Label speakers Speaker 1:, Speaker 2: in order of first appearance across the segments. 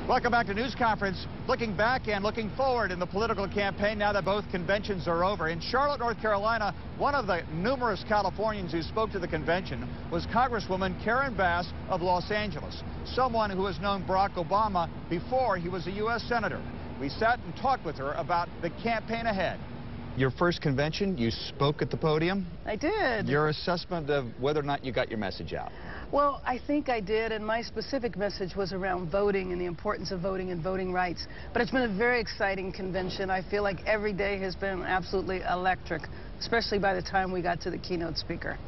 Speaker 1: Welcome back to News Conference. Looking back and looking forward in the political campaign now that both conventions are over. In Charlotte, North Carolina, one of the numerous Californians who spoke to the convention was Congresswoman Karen Bass of Los Angeles, someone who has known Barack Obama before he was a U.S. Senator. We sat and talked with her about the campaign ahead. Your first convention, you spoke at the podium.
Speaker 2: I did.
Speaker 1: Your assessment of whether or not you got your message out?
Speaker 2: Well, I think I did, and my specific message was around voting and the importance of voting and voting rights. But it's been a very exciting convention. I feel like every day has been absolutely electric, especially by the time we got to the keynote speaker.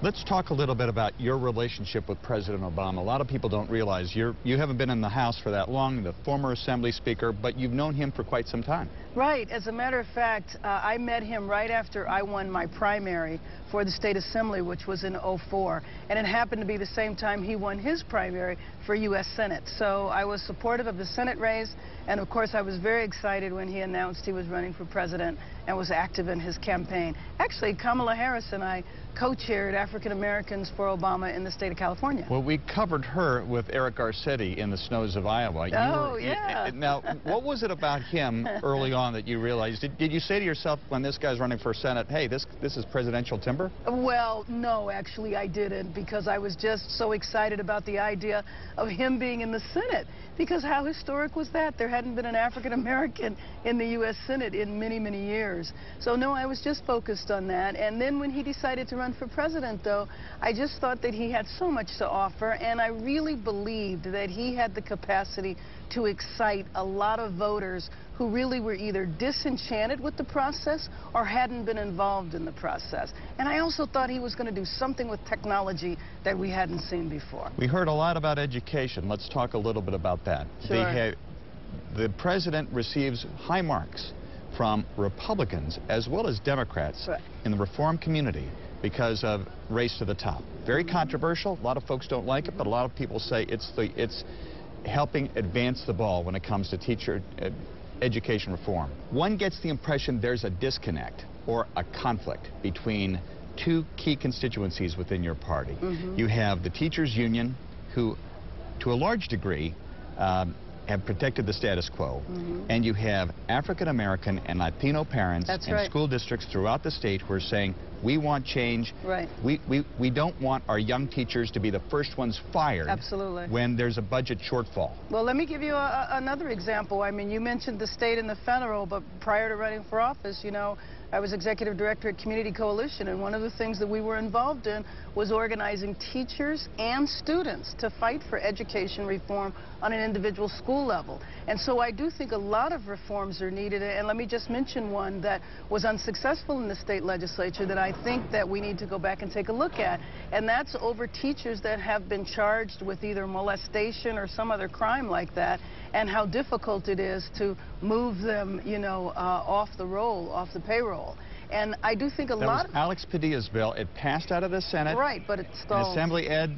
Speaker 1: Let's talk a little bit about your relationship with President Obama. A lot of people don't realize you haven't been in the House for that long, the former Assembly Speaker, but you've known him for quite some time.
Speaker 2: Right. As a matter of fact, I met him right after I won my primary for the State Assembly, which was in '04. And it happened to be the same time he won his primary for U.S. Senate. So I was supportive of the Senate race. And, of course, I was very excited when he announced he was running for president and was active in his campaign. Actually, Kamala Harris and I co-chaired African Americans for Obama in the state of California.
Speaker 1: Well, we covered her with Eric Garcetti in the snows of Iowa.
Speaker 2: Yeah.
Speaker 1: Now, what was it about him early on that you realized? Did you say to yourself when this guy's running for Senate, hey, this is presidential timber?
Speaker 2: Well, no, actually I didn't, because I was just so excited about the idea of him being in the Senate. Because how historic was that? There hadn't been an African American in the U.S. Senate in many, many years. So, no, I was just focused on that. And then when he decided to run for president, though, I just thought that he had so much to offer, and I really believed that he had the capacity to excite a lot of voters who really were either disenchanted with the process or hadn't been involved in the process. And I also thought he was going to do something with technology that we hadn't seen before.
Speaker 1: We heard a lot about education. Let's talk a little bit about that.
Speaker 2: Sure.
Speaker 1: The president receives high marks from Republicans as well as Democrats in the reform community because of Race to the Top. Very controversial. A lot of folks don't like it, but a lot of people say it's helping advance the ball when it comes to teacher education reform. One gets the impression there's a disconnect or a conflict between two key constituencies within your party. You have the teachers union, who to a large degree have protected the status quo, and you have African American and Latino parents and school districts throughout the state who are saying, we want change.
Speaker 2: Right.
Speaker 1: We don't want our young teachers to be the first ones fired.
Speaker 2: Absolutely. When
Speaker 1: there's a budget shortfall.
Speaker 2: Well, let me give you another example. I mean, you mentioned the state and the federal, but prior to running for office, you know, I was executive director at Community Coalition, and one of the things that we were involved in was organizing teachers and students to fight for education reform on an individual school level. And so I do think a lot of reforms are needed, and let me just mention one that was unsuccessful in the state legislature that I think that we need to go back and take a look at, and that's over teachers that have been charged with either molestation or some other crime like that, and how difficult it is to move them, you know, off the payroll. And I do think a lot of...
Speaker 1: That was Alex Padilla's bill. It passed out of the Senate.
Speaker 2: Right, but it stalled.
Speaker 1: In Assembly Ed,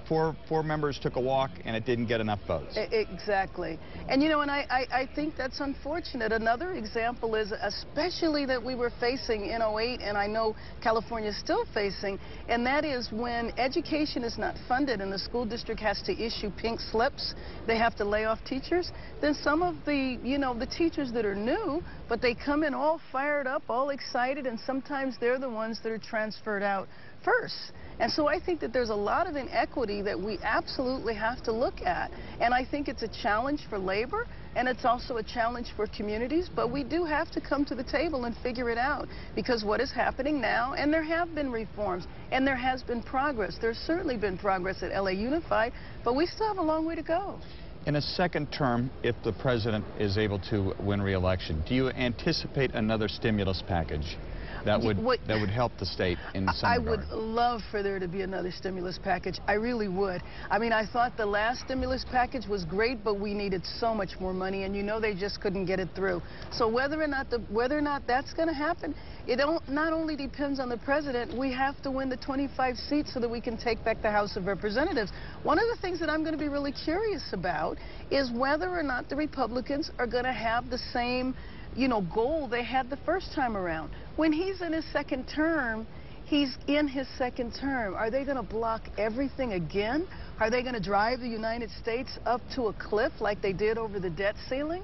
Speaker 1: four members took a walk, and it didn't get enough votes.
Speaker 2: Exactly. And, you know, and I think that's unfortunate. Another example is, especially that we were facing in '08, and I know California is still facing, and that is when education is not funded and the school district has to issue pink slips, they have to lay off teachers, then some of the, you know, the teachers that are new, but they come in all fired up, all excited, and sometimes they're the ones that are transferred out first. And so I think that there's a lot of inequity that we absolutely have to look at. And I think it's a challenge for labor, and it's also a challenge for communities, but we do have to come to the table and figure it out, because what is happening now, and there have been reforms, and there has been progress. There's certainly been progress at LA Unified, but we still have a long way to go.
Speaker 1: In a second term, if the president is able to win re-election, do you anticipate another stimulus package that would help the state in some regard?
Speaker 2: I would love for there to be another stimulus package. I really would. I mean, I thought the last stimulus package was great, but we needed so much more money, and you know they just couldn't get it through. So whether or not that's going to happen, it not only depends on the president. We have to win the 25 seats so that we can take back the House of Representatives. One of the things that I'm going to be really curious about is whether or not the Republicans are going to have the same, you know, goal they had the first time around. When he's in his second term, He's in his second term. Are they going to block everything again? Are they going to drive the United States up to a cliff like they did over the debt ceiling?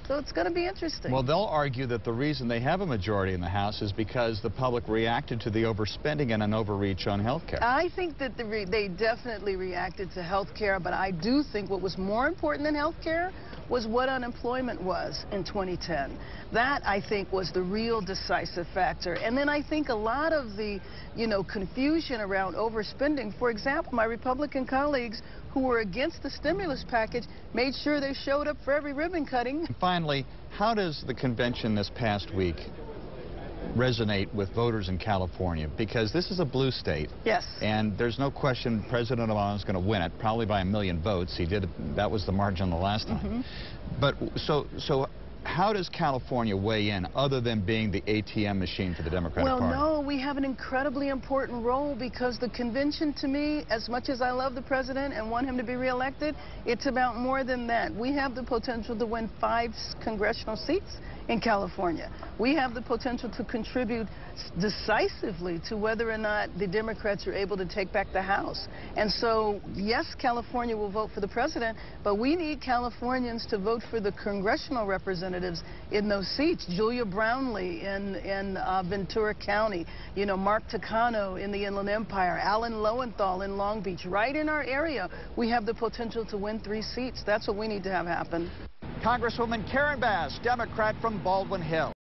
Speaker 2: So it's going to be interesting.
Speaker 1: Well, they'll argue that the reason they have a majority in the House is because the public reacted to the overspending and an overreach on health care.
Speaker 2: I think that they definitely reacted to health care, but I do think what was more important than health care was what unemployment was in 2010. That, I think, was the real decisive factor. And then I think a lot of the, confusion around overspending. For example, my Republican colleagues who were against the stimulus package made sure they showed up for every ribbon cutting.
Speaker 1: Finally, how does the convention this past week resonate with voters in California? Because this is a blue state.
Speaker 2: Yes.
Speaker 1: And there's no question President Obama is going to win it, probably by 1 million votes. He did. That was the margin the last time. But so how does California weigh in other than being the ATM machine for the Democratic Party?
Speaker 2: Well, no, we have an incredibly important role because the convention, to me, as much as I love the president and want him to be reelected, it's about more than that. We have the potential to win 5 congressional seats in California. We have the potential to contribute decisively to whether or not the Democrats are able to take back the House. And so, yes, California will vote for the president, but we need Californians to vote for the congressional representatives in those seats. Julia Brownlee in Ventura County, Mark Takano in the Inland Empire, Alan Lowenthal in Long Beach. Right in our area, we have the potential to win 3 seats. That's what we need to have happen.
Speaker 1: Congresswoman Karen Bass, Democrat from Baldwin Hills.